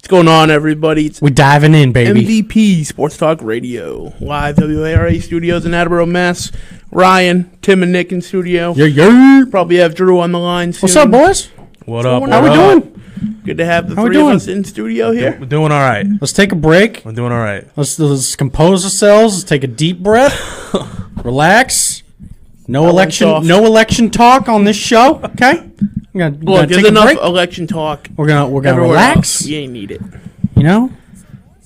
What's going on, everybody? It's We diving in, baby. MVP Sports Talk Radio, live WARA Studios in Attleboro, Mass. Ryan, Tim, and Nick in studio. Yeah. Probably have Drew on the line soon. What's up, boys? What up? going How on? we doing? Good to have the How we three of doing? us in studio here. We're doing all right. Let's take a break. We're doing all right. Let's compose ourselves. Let's take a deep breath. Relax. No election talk on this show. Okay. We're gonna Look, there's take a enough break. election talk. We're gonna everywhere relax. else. We ain't need it. You know.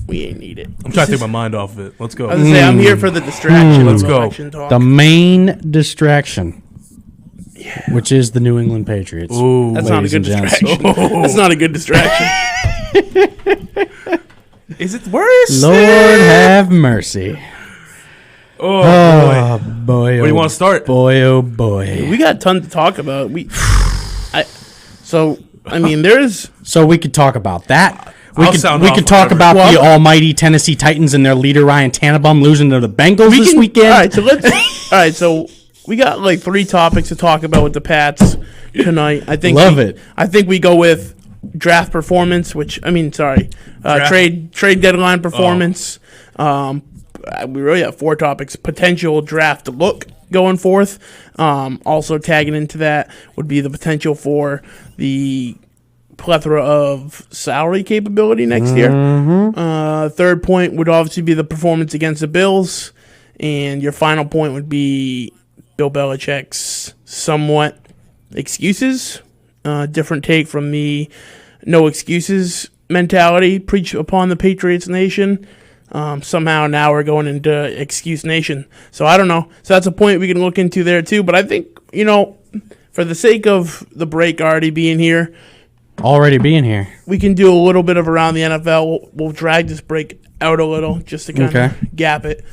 We ain't need it. I'm trying to take my mind off of it. Let's go. I was gonna say I'm here for the distraction. Let's of go. election talk. The main distraction, which is the New England Patriots. Ooh, That's not a ladies good and gents. distraction. That's not a good distraction. is it worse? Lord have mercy. Oh, Oh boy. boy. Where do you want to start? Boy, oh boy. We got a ton to talk about. There's So we could talk about that. We I'll could sound we off could talk whatever. about the almighty Tennessee Titans and their leader Ryan Tannenbaum losing to the Bengals this weekend. All right, so we got like 3 topics to talk about with the Pats tonight. I think Love it. I think we go with draft performance, trade deadline performance. We really have 4 topics. Potential draft look going forth. Also tagging into that would be the potential for the plethora of salary capability next year. Third point would obviously be the performance against the Bills. And your final point would be Bill Belichick's somewhat excuses. Different take from the no excuses mentality preached upon the Patriots nation. Somehow now we're going into excuse nation. So I don't know. So that's a point we can look into there too. But I think, for the sake of the break already being here, Already being here. we can do a little bit of around the NFL. We'll drag this break out a little just to kind of gap it.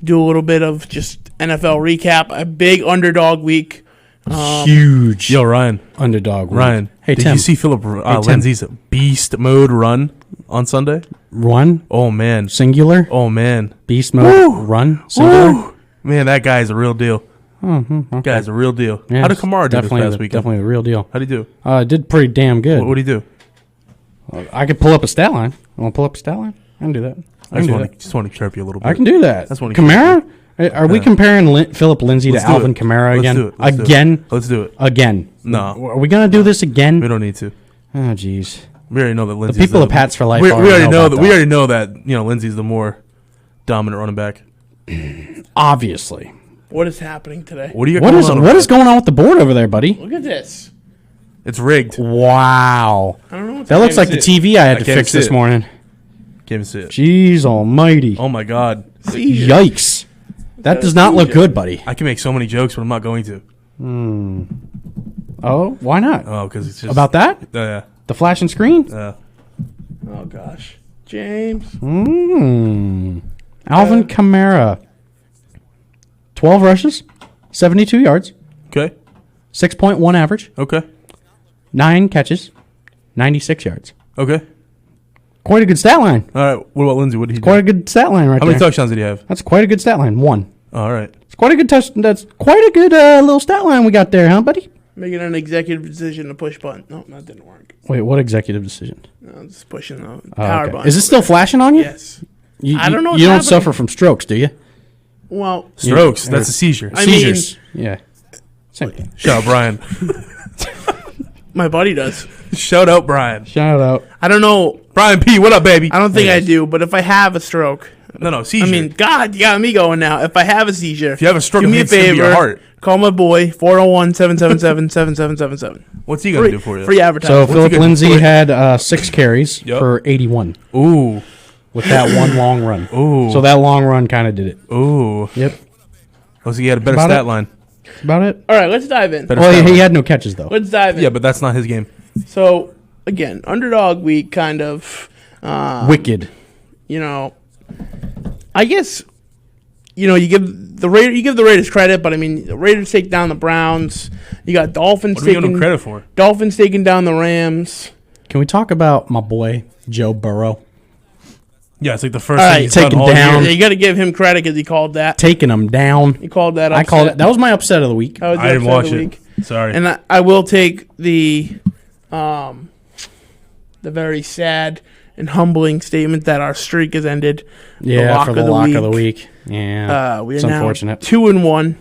Do a little bit of just NFL recap. A big underdog week. Huge Yo, Ryan. underdog. week. Ryan. Hey, did Tim. you see Philip Tim. Lindsay's beast mode run on Sunday? Run, Oh, man. singular, Oh, man. beast mode, run, singular. Woo! Man, that guy's a real deal. Okay. Guy's a real deal. Yeah, How did Kamara do this definitely past weekend? Definitely a real deal. How'd he do? Did pretty damn good. What'd he do? I could pull up a stat line. You want to pull up a stat line? I can do that. I just want to chirp you a little bit. I can do that. That's what he Kamara? Are we comparing Philip Lindsay Let's to do Alvin it. Kamara Let's again? do it. Let's do it. Again? Let's do it. Again. No. Are we going to do this again? We don't need to. Oh, jeez. We already know that Lindsay's people of Pats for life We already already know know about that. We that. already know that. Lindsay's the more dominant running back. Obviously. What is happening today? What do you? What is going on with the board over there, buddy? Look at this. It's rigged. Wow. I don't know what's That looks like can't the TV I had to can't fix see this it. morning. Can't even see it. Jeez almighty. Oh my god! seizure. Yikes. That does not look good, buddy. I can make so many jokes, but I'm not going to. Oh, why not? Oh, because it's just About that? Yeah. The flashing screen? Oh gosh, James. Alvin Kamara. 12 rushes, 72 yards, Okay. 6.1 average, Okay. 9 catches, 96 yards. Okay. Quite a good stat line. All right. What about Lindsay? What did he do? Quite a good stat line right How there. many touchdowns did he have? That's quite a good stat line. 1. Oh, all right. It's quite a good touch. That's quite a good little stat line we got there, huh, buddy? Making an executive decision to push button. No, that didn't work. Wait, what executive decision? No, just pushing the Oh, power okay. button. Is it still flashing on you? Yes. You I don't know You what's don't happening. suffer from strokes, do you? Well, Strokes. That's a seizure. I mean- Seizures. Yeah. Same thing. Shout out Brian. my buddy does. Shout out Brian. Shout out. I don't know. Brian P. What up, baby? I don't think I do, but if I have a stroke, No, seizure. I mean, God, you got me going now. If I have a seizure, if you have a stroke, do me a it's gonna be your favor. heart. Call my boy 401-777-7777. What's he gonna do for you? Free So advertising. Philip he gonna Lindsay do? had 6 carries Yup. for 81 Ooh. with that one long run. Ooh. So that long run kind of did it. Ooh. Yep. Oh, so he had a better About stat it. line. That's about it. All right, let's dive in. Better Well, stat he line. had no catches, though. Let's dive in. Yeah, but that's not his game. So again, underdog week, kind of. Wicked. I guess. You give the Raiders credit, but I mean, the Raiders take down the Browns. You got Dolphins What are we giving taking him credit for? Dolphins taking down the Rams. Can we talk about my boy, Joe Burrow? Yeah, it's like the first All thing right, he's done taken all down. Yeah, year. you got to give him credit because he called that. Taking him down. He called that. I called it. upset. That was my upset of the week. That was the I didn't upset of watch the it. week. Sorry. And I will take the very sad and humbling statement that our streak has ended. Yeah, for the lock of the week. Yeah, We are it's now unfortunate. 2-1.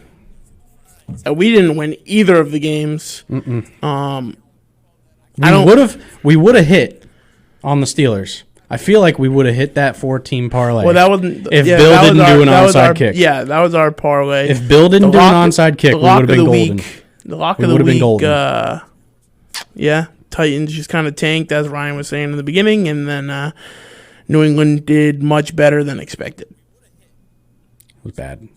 We didn't win either of the games. We would have hit on the Steelers. I feel like we would have hit that 4-team parlay. Well, that wasn't if Bill didn't do an onside kick. Yeah, that was our parlay. If Bill didn't do an onside kick, we would have been golden. The lock of the week. Yeah, Titans just kind of tanked, as Ryan was saying in the beginning, and then New England did much better than expected. It was bad.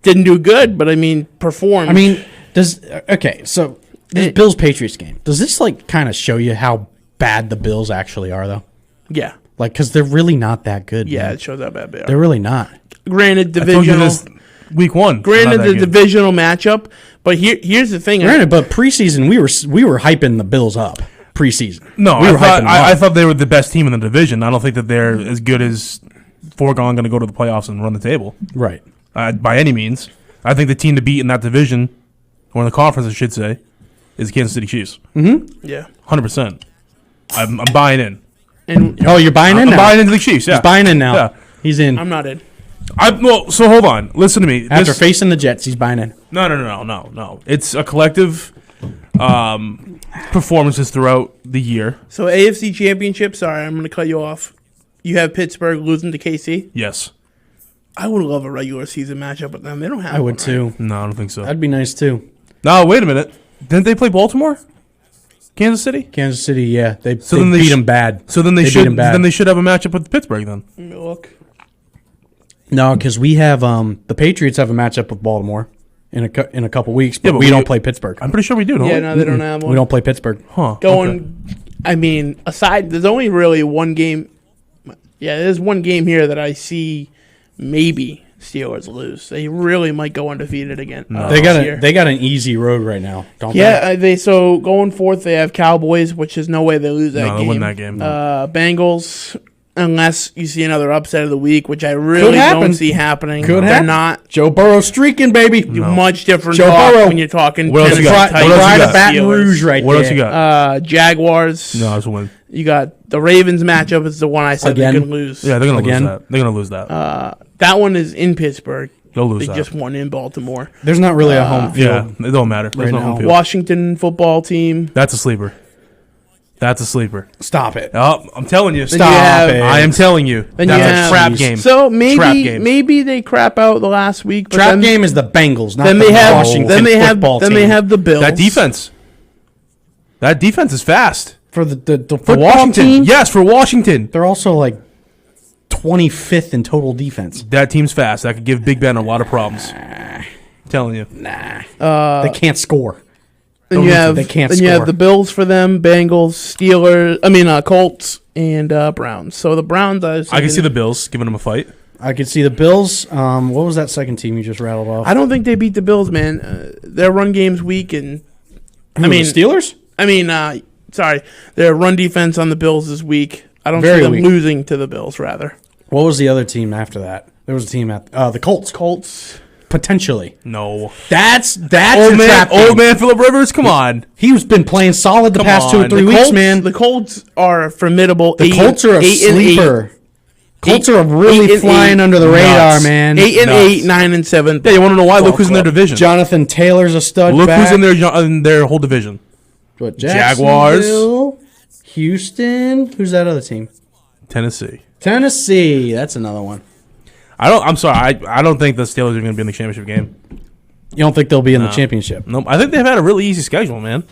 Didn't do good, but I mean, performed. I mean, this Bills Patriots game. Does this like kind of show you how bad the Bills actually are, though? Yeah. Like, because they're really not that good. Yeah, man. it shows how bad they are. They're really not. Granted, I told you divisional. this week 1. Granted, the divisional matchup, but here's the thing. Granted, but preseason we were hyping the Bills up. Preseason, No, we were hyping them I up. thought they were the best team in the division. I don't think that they're as good as foregone going to go to the playoffs and run the table. Right. By any means. I think the team to beat in that division, or in the conference, I should say, is the Kansas City Chiefs. Yeah. 100%. I'm buying in. And You're buying in I'm now. buying into the Chiefs. Yeah. He's buying in now. Yeah. He's in. I'm not in. So hold on. Listen to me. After facing the Jets, he's buying in. No. It's a collective performances throughout the year. So AFC Championship, sorry, I'm going to cut you off. You have Pittsburgh losing to KC. Yes. I would love a regular season matchup with them. They don't have I one, would right? too. No, I don't think so. That'd be nice too. No, wait a minute. Didn't they play Baltimore? Kansas City? Kansas City, yeah, they then beat them bad. So then They they beat should 'em bad. then they should have a matchup with Pittsburgh then. Let me look. No, because we have the Patriots have a matchup with Baltimore in a couple weeks, but but we we- don't play Pittsburgh. I'm pretty sure we do, don't Yeah, we? no, they don't have one. We don't play Pittsburgh. Huh. I mean, there's only really one game. Yeah, there's one game here that I see maybe Steelers lose. They really might go undefeated again. They got an easy road right now, don't they? Yeah, so going forth they have Cowboys, which is no way they lose that No, game. they win that game. Bengals, unless you see another upset of the week, which I really happen. don't see happening. Could They're happen. not Joe Burrow streaking, baby. much different Joe talk Burrow. when you're talking. What else you Tennessee got? Titans, What else you Pride got? of Baton Steelers. Rouge right What there. else you got? Jaguars. No, that's a win. You got the Ravens matchup is the one I said Again? they could lose. Yeah, they're gonna Again? lose that. They're gonna lose that. That one is in Pittsburgh. They'll lose They that. just won in Baltimore. There's not really a home field. Yeah, it don't matter. There's Right no now. home field. Washington football team. That's a sleeper. That's a sleeper. Stop it. Oh, I'm telling you. Then you have- I am telling you. Then That's you a have- trap game. So Trap game. maybe they crap out the last week. But Trap then, game is the Bengals, not Then the they have Washington then they have football then team. they have the Bills. That defense. That defense is fast. for the For football Washington. team. Yes, for Washington. They're also like 25th in total defense. That team's fast. That could give Big Ben a lot of problems. Telling you. They can't score. Then you have They can't then you have score. the Bills for them, Bengals, Steelers. Colts and Browns. So the Browns, I can see the Bills giving them a fight. I could see the Bills. What was that second team you just rattled off? I don't think they beat the Bills, man. Their run game's weak, and The Steelers? sorry, their run defense on the Bills is weak. I don't Very see them weak. losing to the Bills. Rather, What was the other team after that? There was a team at the Colts. Colts. Potentially. No. That's Old a man, trap game. old man Phillip Rivers, come on. He's been playing solid the Come past 2 or on. 3 The weeks, Colts, man. The Colts are formidable. The Colts are a 8 and 8. sleeper. Colts are 8 really and flying 8. under the radar, Nuts. man. 8 and Nuts. 8, 9 and 7. Yeah, you want to know why? Look who's in their club. division. Jonathan Taylor's a stud. Look back. who's in their whole division. What, Jaguars. Jacksonville, Houston. Who's that other team? Tennessee. Tennessee. That's another one. I'm sorry. I don't think the Steelers are going to be in the championship game. You don't think they'll be in the championship? Nope. I think they've had a really easy schedule, man.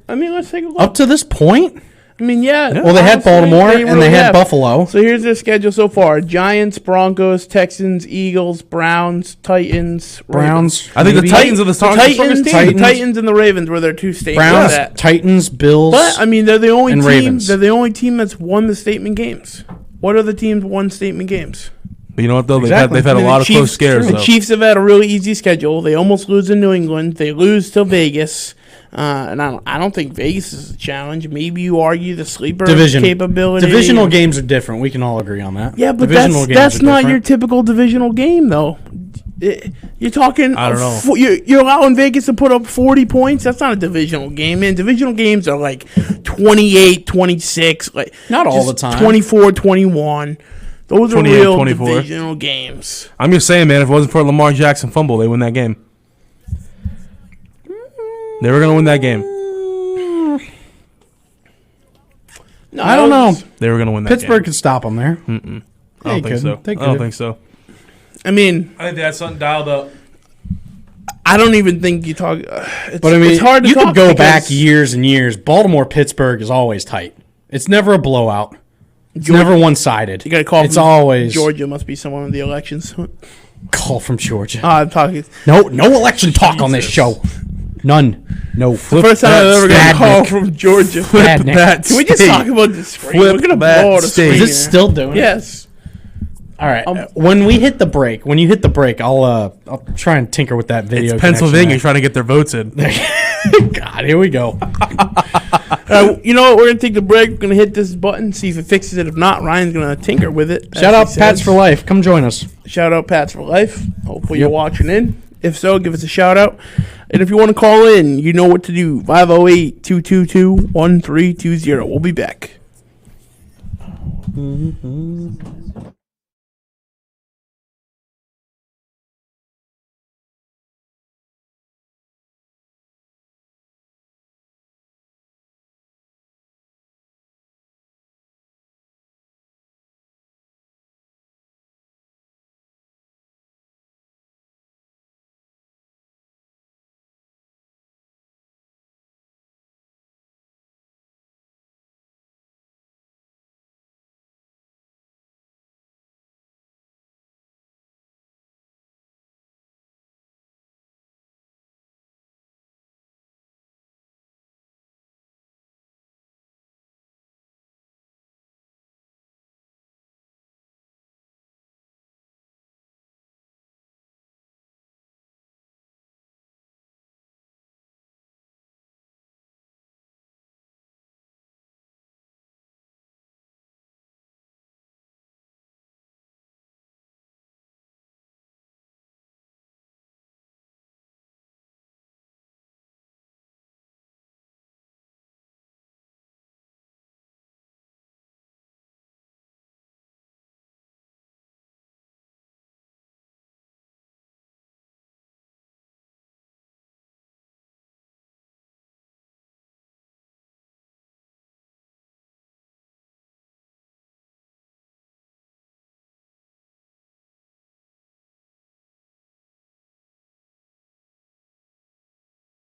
Let's take a look. Up to this point? Yeah. Well, they had honestly, Baltimore and really they had have. Buffalo. So here's their schedule so far: Giants, Broncos, Texans, Eagles, Browns, Titans, Browns. I think the maybe. Titans are the strongest team. The Titans and the Ravens were their two statements. Browns, That. Titans, Bills. But they're the only and team. Ravens. They're the only team that's won the statement games. What other teams won statement games? But you know what, though? Exactly. They've had a lot of close scares, The though. Chiefs have had a really easy schedule. They almost lose in New England. They lose to Vegas. And I don't think Vegas is a challenge. Maybe you argue the sleeper capability. Divisional games are different. We can all agree on that. Yeah, but Divisional games that's are not different. your typical divisional game, though. You're talking. I don't know. You're allowing Vegas to put up 40 points. That's not a divisional game, man. Divisional games are like 28, 26. Like Not all just the time. 24, 21. Those are 28, real 24. divisional games. I'm just saying, man. If it wasn't for Lamar Jackson fumble, they win that game. They were gonna win that game. No, I don't know. They were gonna win that Pittsburgh game. could stop them there. I don't They think so. could. They I don't could. think so. I mean, I think they had something dialed up. I don't even think you talk. But I mean, it's hard to you talk could go because back years and years. Baltimore Pittsburgh is always tight. It's never a blowout. It's never one sided. You got to call. It's from always Georgia. Must be someone in the elections. call from Georgia. I'm talking. No election talk on this show. None. No. First time I've ever got a Bad call Nick. from Georgia. Bad Nick. that Can we just state. talk about the screen? Flip We're gonna that blow the state. screen. Is it still doing it? Yes. All right. When we hit the break, I'll try and tinker with that video. It's Pennsylvania trying to get their votes in. God, here we go. You know what? We're gonna take the break. We're gonna hit this button, see if it fixes it. If not, Ryan's gonna tinker with it. Shout out as he Pats says. for Life. Come join us. Shout out Pats for Life. Hopefully Yep. you're watching in. If so, give us a shout out. And if you want to call in, you know what to do. 508-222-1320. We'll be back.